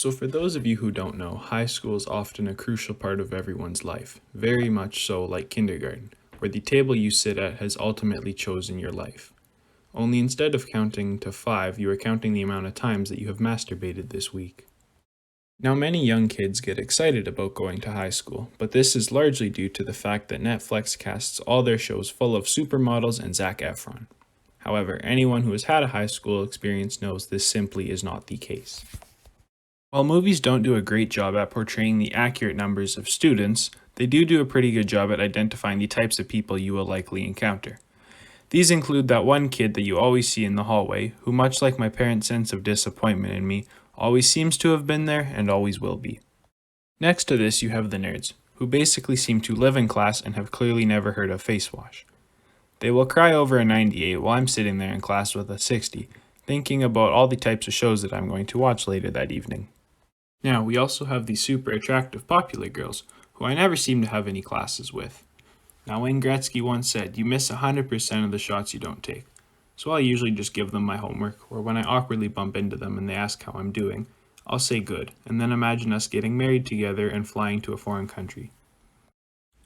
So for those of you who don't know, high school is often a crucial part of everyone's life, very much so like kindergarten, where the table you sit at has ultimately chosen your life. Only instead of counting to 5, you are counting the amount of times that you have masturbated this week. Now many young kids get excited about going to high school, but this is largely due to the fact that Netflix casts all their shows full of supermodels and Zac Efron. However, anyone who has had a high school experience knows this simply is not the case. While movies don't do a great job at portraying the accurate numbers of students, they do a pretty good job at identifying the types of people you will likely encounter. These include that one kid that you always see in the hallway, who, much like my parents' sense of disappointment in me, always seems to have been there and always will be. Next to this, you have the nerds, who basically seem to live in class and have clearly never heard of face wash. They will cry over a 98 while I'm sitting there in class with a 60, thinking about all the types of shows that I'm going to watch later that evening. Now, we also have the super attractive popular girls, who I never seem to have any classes with. Now, Wayne Gretzky once said, "You miss 100% of the shots you don't take." So I'll usually just give them my homework, or when I awkwardly bump into them and they ask how I'm doing, I'll say good, and then imagine us getting married together and flying to a foreign country.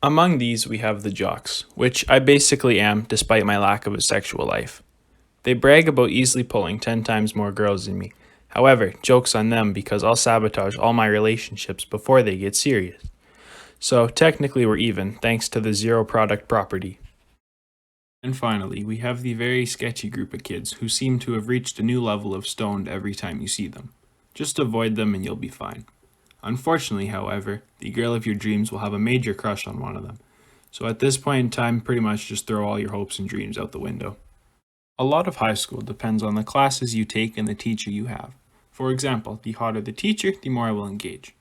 Among these, we have the jocks, which I basically am despite my lack of a sexual life. They brag about easily pulling 10 times more girls than me. However, joke's on them because I'll sabotage all my relationships before they get serious. So technically we're even, thanks to the zero product property. And finally, we have the very sketchy group of kids who seem to have reached a new level of stoned every time you see them. Just avoid them and you'll be fine. Unfortunately, however, the girl of your dreams will have a major crush on one of them. So at this point in time, pretty much just throw all your hopes and dreams out the window. A lot of high school depends on the classes you take and the teacher you have. For example, the hotter the teacher, the more I will engage.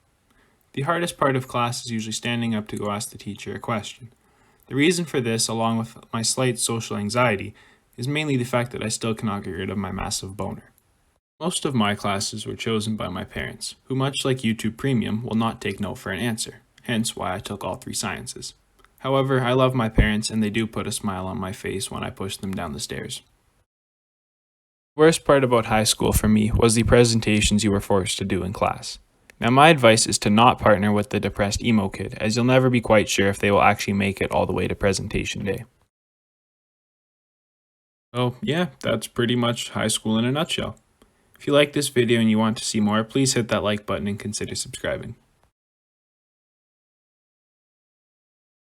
The hardest part of class is usually standing up to go ask the teacher a question. The reason for this, along with my slight social anxiety, is mainly the fact that I still cannot get rid of my massive boner. Most of my classes were chosen by my parents, who, much like YouTube Premium, will not take no for an answer, hence why I took all 3 sciences. However, I love my parents and they do put a smile on my face when I push them down the stairs. The worst part about high school for me was the presentations you were forced to do in class. Now my advice is to not partner with the depressed emo kid, as you'll never be quite sure if they will actually make it all the way to presentation day. So yeah, that's pretty much high school in a nutshell. If you like this video and you want to see more, please hit that like button and consider subscribing.